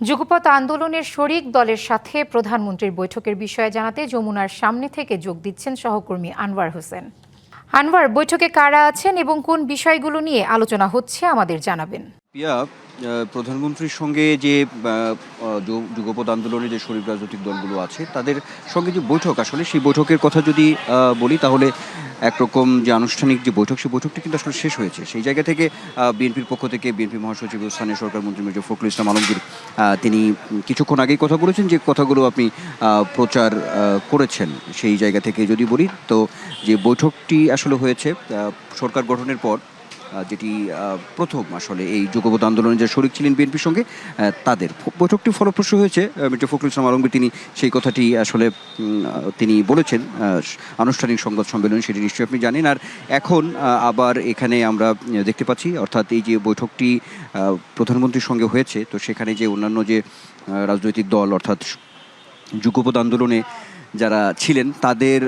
যুগপৎ আন্দোলনের শরিক দলের সাথে প্রধানমন্ত্রীর বৈঠকের বিষয়ে জানাতে যমুনার সামনে থেকে যোগ দিচ্ছেন সহকর্মী আনোয়ার হোসেন। আনোয়ার, বৈঠকে কারা আছেন এবং কোন বিষয়গুলো নিয়ে আলোচনা হচ্ছে আমাদের জানাবেন। পিয়া, প্রধানমন্ত্রীর সঙ্গে যে যুগপৎ আন্দোলনের যে শরিক রাজনৈতিক দলগুলো আছে তাদের সঙ্গে যে বৈঠক, আসলে সেই বৈঠকের কথা যদি বলি তাহলে একরকম যে আনুষ্ঠানিক যে বৈঠক, সেই বৈঠকটি কিন্তু আসলে শেষ হয়েছে। সেই জায়গা থেকে বিএনপির পক্ষ থেকে বিএনপি মহাসচিব ও স্থানীয় সরকার মন্ত্রী মির্জা ফখরুল ইসলাম আলমগীর তিনি কিছুক্ষণ আগেই কথা বলেছেন, যে কথাগুলো আপনি প্রচার করেছেন। সেই জায়গা থেকে যদি বলি তো যে বৈঠকটি আসলে হয়েছে সরকার গঠনের পর, যেটি প্রথম আসলে এই যুগপৎ আন্দোলনে যে শরিক ছিলেন বিএনপির সঙ্গে তাদের বৈঠকটি ফলপ্রসূ হয়েছে। মির্জা ফখরুল ইসলাম আলমগীর তিনি সেই কথাটি আসলে তিনি বলেছেন আনুষ্ঠানিক সংবাদ সম্মেলনে, সেটি নিশ্চয়ই আপনি জানেন। আর এখন আবার এখানে আমরা দেখতে পাচ্ছি, অর্থাৎ এই যে বৈঠকটি প্রধানমন্ত্রীর সঙ্গে হয়েছে, তো সেখানে যে অন্যান্য যে রাজনৈতিক দল, অর্থাৎ যুগপৎ আন্দোলনে যারা ছিলেন তাদের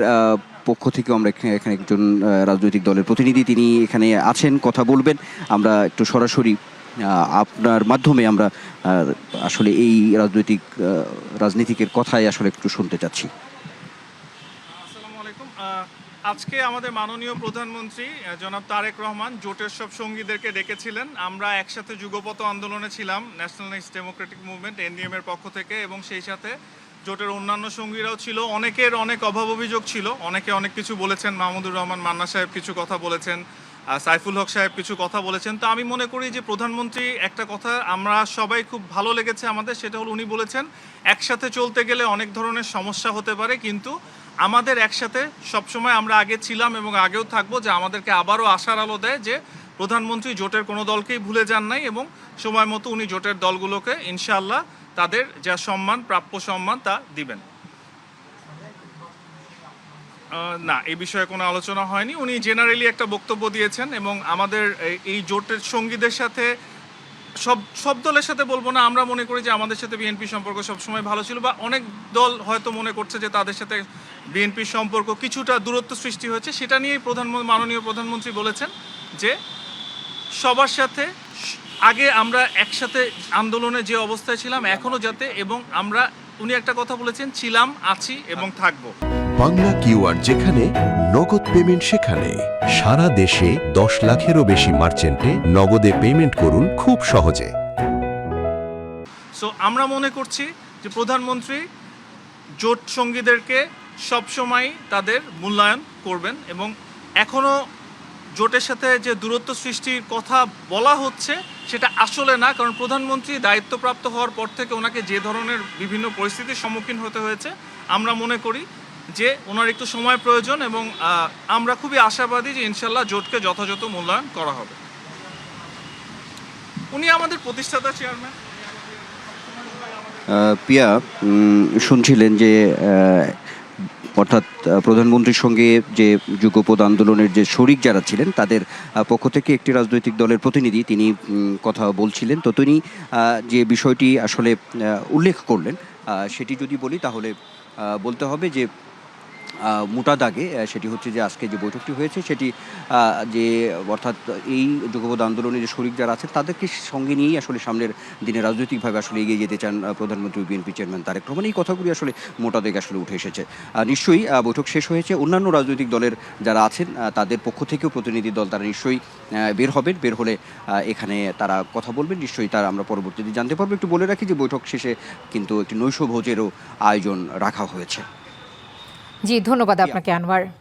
পক্ষ থেকে আমরা এখানে একজন রাজনৈতিক দলের প্রতিনিধি তিনি এখানে আছেন, কথা বলবেন। আমরা একটু সরাসরি আপনার মাধ্যমে আমরা আসলে এই রাজনীতিকের কথাই আসলে একটু শুনতে চাচ্ছি। আসসালামু আলাইকুম। আজকে আমাদের মাননীয় প্রধানমন্ত্রী জনাব তারেক রহমান জোটের সব সঙ্গীদেরকে ডেকেছিলেন। আমরা একসাথে যুগপৎ আন্দোলনে ছিলাম, ন্যাশনালিস্ট ডেমোক্রেটিক মুভমেন্ট এনডিএম এর পক্ষ থেকে, এবং সেই সাথে জোটের অন্যান্য সঙ্গীরাও ছিল। অনেকের অনেক অভাব অভিযোগ ছিল, অনেকে অনেক কিছু বলেছেন। মাহমুদুর রহমান মান্না সাহেব কিছু কথা বলেছেন, সাইফুল হক সাহেব কিছু কথা বলেছেন। তো আমি মনে করি যে প্রধানমন্ত্রী একটা কথা আমরা সবাই খুব ভালো লেগেছে আমাদের, সেটা হলো উনি বলেছেন একসাথে চলতে গেলে অনেক ধরনের সমস্যা হতে পারে, কিন্তু আমাদের একসাথে সবসময় আমরা আগে ছিলাম এবং আগেও থাকবো, যে আমাদেরকে আবারও আশার আলো দেয় যে প্রধানমন্ত্রী জোটের কোনো দলকেই ভুলে যান নাই, এবং সময় মতো উনি জোটের দলগুলোকে ইনশাআল্লাহ তাদের যা সম্মান, প্রাপ্য সম্মান তা দিবেন। না, এই বিষয়ে কোনো আলোচনা হয়নি। উনি জেনারেলি একটা বক্তব্য দিয়েছেন, এবং আমাদের এই জোটের সঙ্গীদের সাথে সব দলের সাথে বলবো না, আমরা মনে করি যে আমাদের সাথে বিএনপি সম্পর্ক সবসময় ভালো ছিল, বা অনেক দল হয়তো মনে করছে যে তাদের সাথে বিএনপির সম্পর্ক কিছুটা দূরত্ব সৃষ্টি হয়েছে। সেটা নিয়েই মাননীয় প্রধানমন্ত্রী বলেছেন যে সবার সাথে আগে আমরা একসাথে আন্দোলনে যে অবস্থায় ছিলাম এখনও যাতে, এবং উনি একটা কথা বলেছেন, ছিলাম, আছি এবং থাকবো। বাংলা কিউআর যেখানে নগদ পেমেন্ট সেখানে। সারা দেশে 10 লাখেরও বেশি মার্চেন্টে নগদে পেমেন্ট করুন খুব সহজে। সো আমরা মনে করছি যে প্রধানমন্ত্রী জোট সঙ্গীদেরকে সবসময় তাদের মূল্যায়ন করবেন, এবং এখনও জোটের সাথে যে দূরত্ব সৃষ্টির কথা বলা হচ্ছে সেটা আসলে না, কারণ প্রধানমন্ত্রী দায়িত্বপ্রাপ্ত হওয়ার পর থেকে ওনাকে যে ধরনের বিভিন্ন পরিস্থিতির সম্মুখীন হতে হয়েছে, আমরা মনে করি যে ওনার একটু সময় প্রয়োজন, এবং আমরা খুবই আশাবাদী যে ইনশাল্লাহ জোটকে যথাযথ মূল্যায়ন করা হবে। উনি আমাদের প্রতিষ্ঠাতা চেয়ারম্যান। পিয়া, শুনছিলেন যে অর্থাৎ প্রধানমন্ত্রীর সঙ্গে যে যুগপৎ আন্দোলনের যে শরিক যারা ছিলেন তাদের পক্ষ থেকে একটি রাজনৈতিক দলের প্রতিনিধি তিনি কথা বলছিলেন। তো তিনি যে বিষয়টি আসলে উল্লেখ করলেন সেটি যদি বলি তাহলে বলতে হবে যে মোটা দাগে সেটি হচ্ছে যে আজকে যে বৈঠকটি হয়েছে সেটি যে অর্থাৎ এই যুগপৎ আন্দোলনে যে শরিক যারা আছেন তাদেরকে সঙ্গে নিয়েই আসলে সামনের দিনে রাজনৈতিকভাবে আসলে এগিয়ে যেতে চান প্রধানমন্ত্রী বিএনপি চেয়ারম্যান তারেক রহমান। এই কথাগুলি আসলে মোটা দাগে আসলে উঠে এসেছে। নিশ্চয়ই বৈঠক শেষ হয়েছে, অন্যান্য রাজনৈতিক দলের যারা আছেন তাদের পক্ষ থেকেও প্রতিনিধি দল তারা নিশ্চয়ই বের হবেন, বের হলে এখানে তারা কথা বলবেন, নিশ্চয়ই তারা আমরা পরবর্তীতে জানতে পারবো। একটু বলে রাখি যে বৈঠক শেষে কিন্তু একটি নৈশভোজেরও আয়োজন রাখা হয়েছে। জি, ধন্যবাদ আপনাকে আনোয়ার।